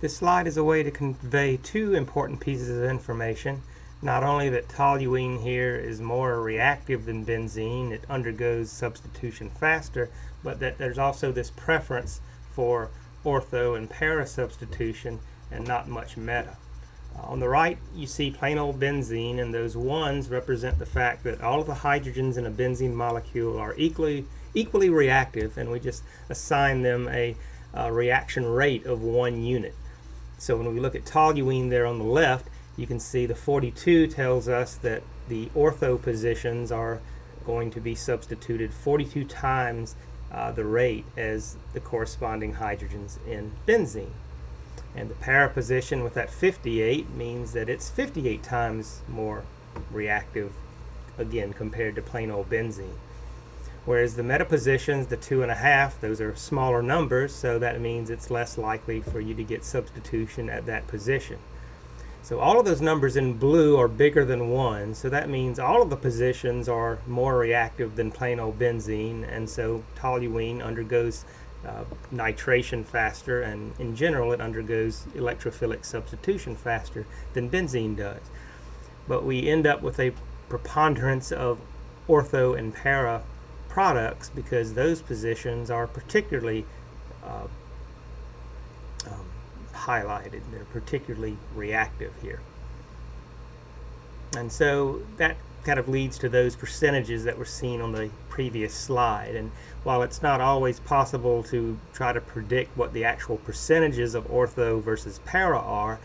This slide is a way to convey two important pieces of information. Not only that toluene here is more reactive than benzene, it undergoes substitution faster, but that there's also this preference for ortho and para substitution and not much meta. On the right you see plain old benzene, and those ones represent the fact that all of the hydrogens in a benzene molecule are equally reactive, and we just assign them a reaction rate of 1 unit. So when we look at toluene there on the left, you can see the 42 tells us that the ortho positions are going to be substituted 42 times the rate as the corresponding hydrogens in benzene. And the para position with that 58 means that it's 58 times more reactive, again, compared to plain old benzene. Whereas the meta positions, the 2.5, those are smaller numbers, so that means it's less likely for you to get substitution at that position. So all of those numbers in blue are bigger than 1, so that means all of the positions are more reactive than plain old benzene, and so toluene undergoes nitration faster, and in general it undergoes electrophilic substitution faster than benzene does. But we end up with a preponderance of ortho and para products because those positions are particularly highlighted. They're particularly reactive here. And so that kind of leads to those percentages that were seen on the previous slide. And while it's not always possible to try to predict what the actual percentages of ortho versus para are,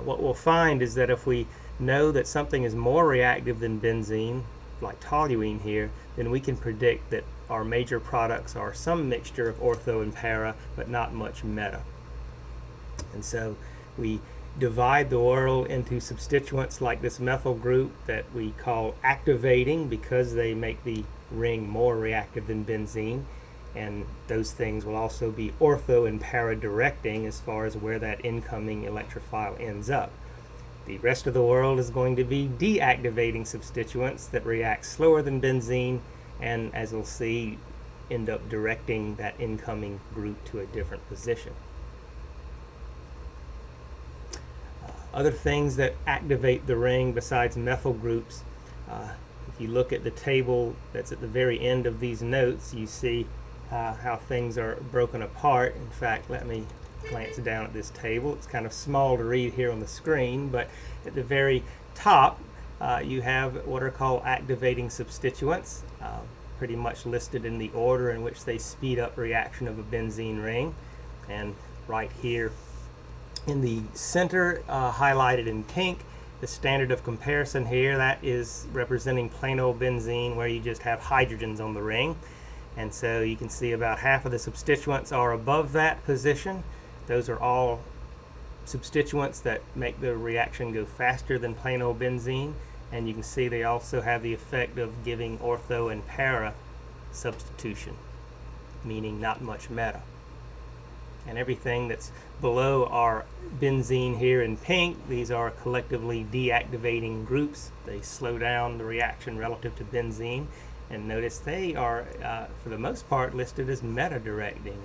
what we'll find is that if we know that something is more reactive than benzene, like toluene here, then we can predict that our major products are some mixture of ortho and para, but not much meta. And so we divide the world into substituents like this methyl group that we call activating because they make the ring more reactive than benzene, and those things will also be ortho and para directing as far as where that incoming electrophile ends up. The rest of the world is going to be deactivating substituents that react slower than benzene, and as we'll see, end up directing that incoming group to a different position. Other things that activate the ring besides methyl groups, if you look at the table that's at the very end of these notes, you see how things are broken apart. In fact, let me glance down at this table. It's kind of small to read here on the screen, but at the very top you have what are called activating substituents, pretty much listed in the order in which they speed up reaction of a benzene ring. And right here in the center, highlighted in pink, the standard of comparison here, that is representing plain old benzene where you just have hydrogens on the ring. And so you can see about half of the substituents are above that position. Those are all substituents that make the reaction go faster than plain old benzene. And you can see they also have the effect of giving ortho and para substitution, meaning not much meta. And everything that's below our benzene here in pink, these are collectively deactivating groups. They slow down the reaction relative to benzene. And notice they are, for the most part, listed as meta-directing.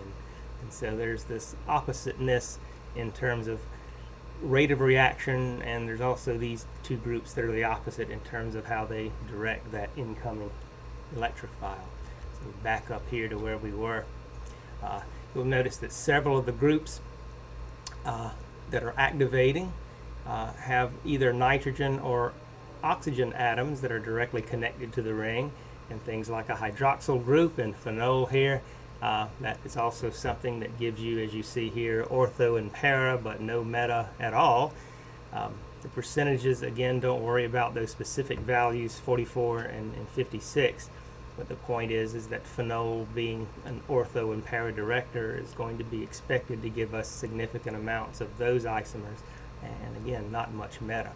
And so there's this oppositeness in terms of rate of reaction, and there's also these two groups that are the opposite in terms of how they direct that incoming electrophile. So back up here to where we were. You'll notice that several of the groups that are activating have either nitrogen or oxygen atoms that are directly connected to the ring, and things like a hydroxyl group and phenol here. That is also something that gives you, as you see here, ortho and para, but no meta at all. The percentages, again, don't worry about those specific values, 44 and 56. But the point is that phenol, being an ortho and para director, is going to be expected to give us significant amounts of those isomers, and again, not much meta.